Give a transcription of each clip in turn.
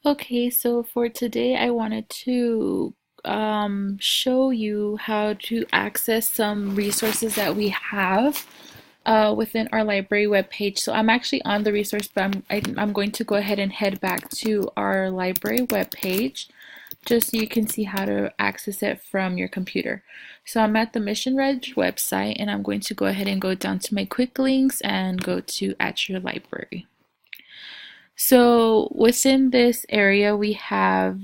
Okay, so for today, I wanted to show you how to access some resources that we have within our library webpage. So I'm actually on the resource, but I'm going to go ahead and head back to our library webpage just so you can see how to access it from your computer. So I'm at the Mission Reg website, and I'm going to go ahead and go down to my quick links and go to At Your Library. So within this area, we have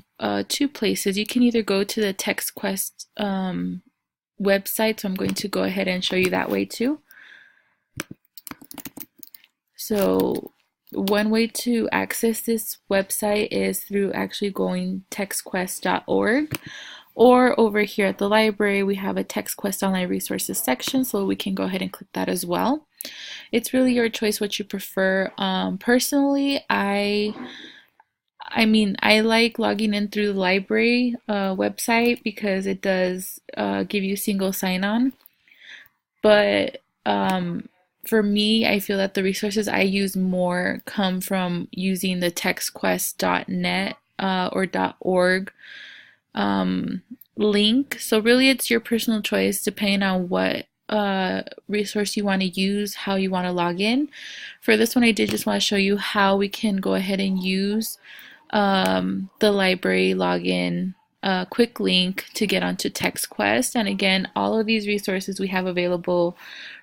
two places. You can either go to the TexQuest website, so I'm going to go ahead and show you that way too. So one way to access this website is through actually going textquest.org, or over here at the library, we have a TextQuest Online Resources section, so we can go ahead and click that as well. It's really your choice what you prefer. Personally, I like logging in through the library website because it does give you single sign-on. But for me, I feel that the resources I use more come from using the textquest.net or .org link. So really, it's your personal choice depending on what resource you want to use, how you want to log in. For this one, I did just want to show you how we can go ahead and use the library login quick link to get onto TextQuest. And again, all of these resources we have available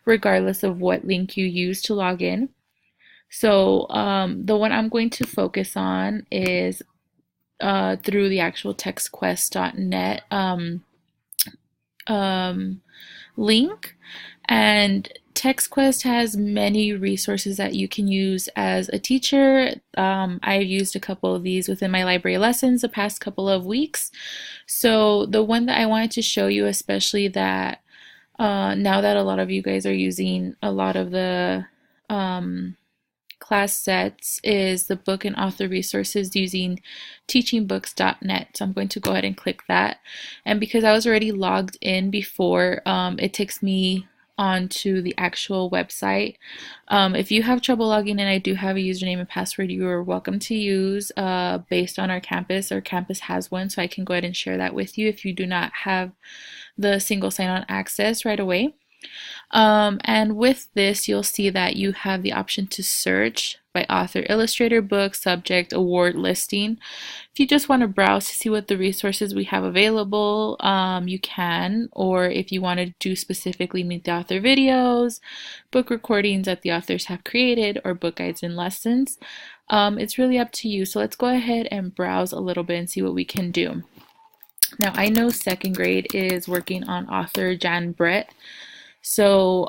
regardless of what link you use to log in. So the one I'm going to focus on is through the actual textquest.net link. And TextQuest has many resources that you can use as a teacher. I've used a couple of these within my library lessons the past couple of weeks. So the one that I wanted to show you, especially that now that a lot of you guys are using a lot of the class sets, is the book and author resources using teachingbooks.net. So I'm going to go ahead and click that. And because I was already logged in before, it takes me onto the actual website. If you have trouble logging in, I do have a username and password you are welcome to use based on our campus. Our campus has one, so I can go ahead and share that with you if you do not have the single sign-on access right away. And with this, you'll see that you have the option to search by author, illustrator, book, subject, award listing. If you just want to browse to see what the resources we have available, you can. Or if you want to do specifically meet the author videos, book recordings that the authors have created, or book guides and lessons, it's really up to you. So let's go ahead and browse a little bit and see what we can do. Now, I know second grade is working on author Jan Brett. So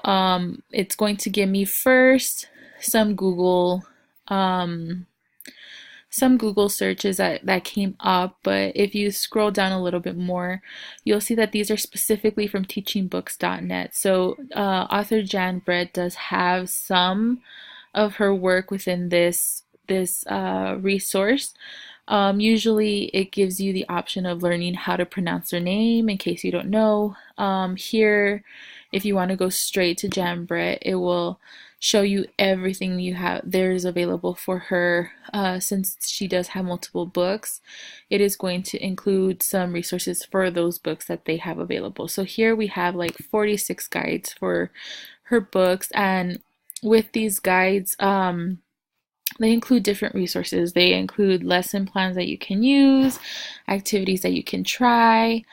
it's going to give me first some Google searches that came up, but if you scroll down a little bit more, you'll see that these are specifically from teachingbooks.net. So author Jan Brett does have some of her work within this resource. Usually it gives you the option of learning how to pronounce their name in case you don't know. Here, if you want to go straight to Jan Brett, it will show you everything there's available for her. Since she does have multiple books, it is going to include some resources for those books that they have available. So here we have like 46 guides for her books, and with these guides, they include different resources. They include lesson plans that you can use, activities that you can try.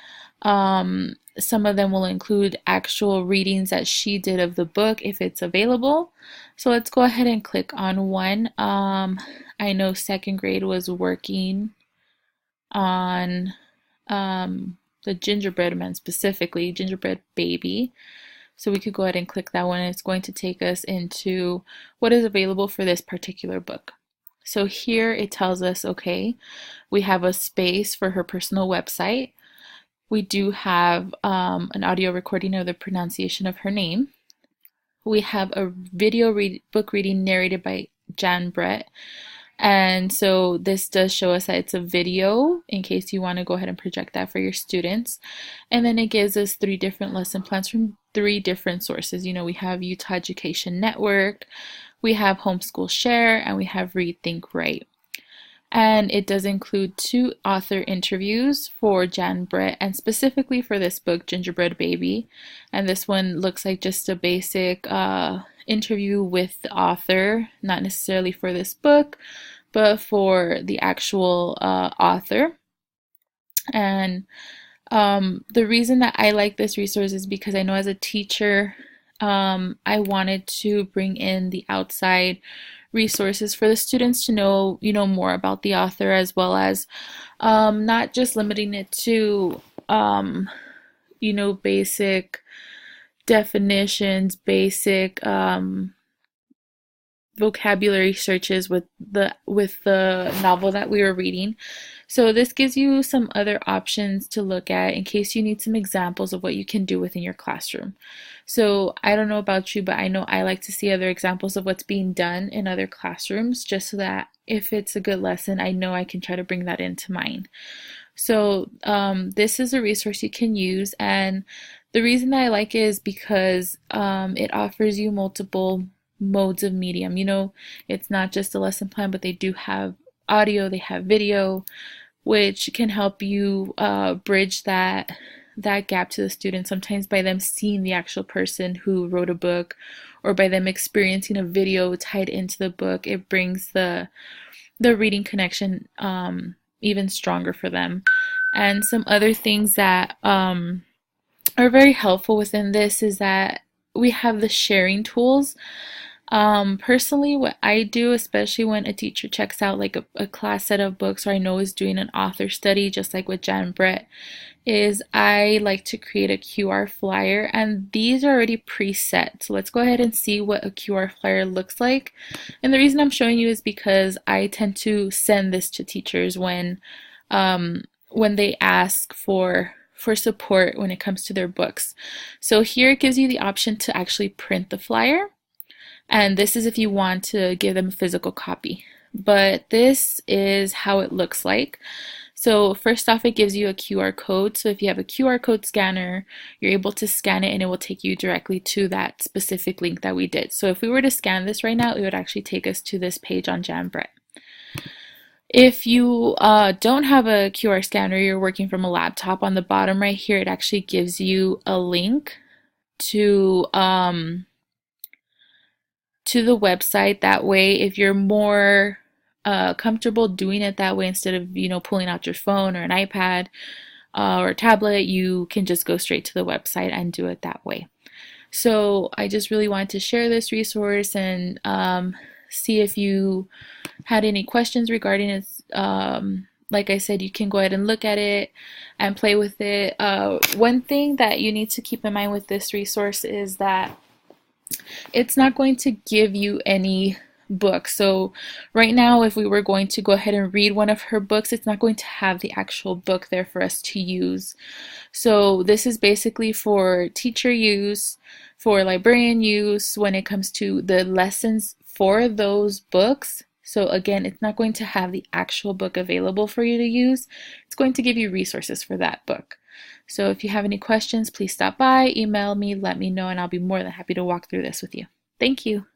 Some of them will include actual readings that she did of the book if it's available. So let's go ahead and click on one. I know second grade was working on the gingerbread man, specifically gingerbread baby. So we could go ahead and click that one. It's going to take us into what is available for this particular book. So here it tells us, okay, we have a space for her personal website. We do have an audio recording of the pronunciation of her name. We have a video book reading narrated by Jan Brett. And so this does show us that it's a video in case you want to go ahead and project that for your students. And then it gives us 3 different lesson plans from 3 different sources. You know, we have Utah Education Network, we have Homeschool Share, and we have Read, Think, Write. And it does include 2 author interviews for Jan Brett, and specifically for this book, Gingerbread Baby. And this one looks like just a basic interview with the author, not necessarily for this book, but for the actual author. And the reason that I like this resource is because I know as a teacher, I wanted to bring in the outside resources for the students to know, more about the author, as well as not just limiting it to, basic definitions, basic vocabulary searches with the novel that we were reading. So this gives you some other options to look at in case you need some examples of what you can do within your classroom. So I don't know about you, but I know I like to see other examples of what's being done in other classrooms, just so that if it's a good lesson, I know I can try to bring that into mine. So this is a resource you can use, and the reason that I like it is because it offers you multiple modes of medium. It's not just a lesson plan, but they do have audio, they have video, which can help you bridge that gap to the student, sometimes by them seeing the actual person who wrote a book, or by them experiencing a video tied into the book. It brings the reading connection even stronger for them. And some other things that are very helpful within this is that we have the sharing tools. Personally, what I do, especially when a teacher checks out like a class set of books, or I know is doing an author study, just like with Jan Brett, is I like to create a QR flyer, and these are already preset. So let's go ahead and see what a QR flyer looks like. And the reason I'm showing you is because I tend to send this to teachers when they ask for support when it comes to their books. So here it gives you the option to actually print the flyer. And this is if you want to give them a physical copy. But this is how it looks like. So first off, it gives you a QR code. So if you have a QR code scanner, you're able to scan it and it will take you directly to that specific link that we did. So if we were to scan this right now, it would actually take us to this page on Jan Brett. If you don't have a QR scanner, you're working from a laptop, on the bottom right here, it actually gives you a link to the website. That way, if you're more comfortable doing it that way, instead of pulling out your phone or an iPad or a tablet, you can just go straight to the website and do it that way. So I just really wanted to share this resource and see if you had any questions regarding it. Like I said, you can go ahead and look at it and play with it. One thing that you need to keep in mind with this resource is that it's not going to give you any book. So right now, if we were going to go ahead and read one of her books, it's not going to have the actual book there for us to use. So this is basically for teacher use, for librarian use when it comes to the lessons for those books. So again, it's not going to have the actual book available for you to use. It's going to give you resources for that book. So if you have any questions, please stop by, email me, let me know, and I'll be more than happy to walk through this with you. Thank you.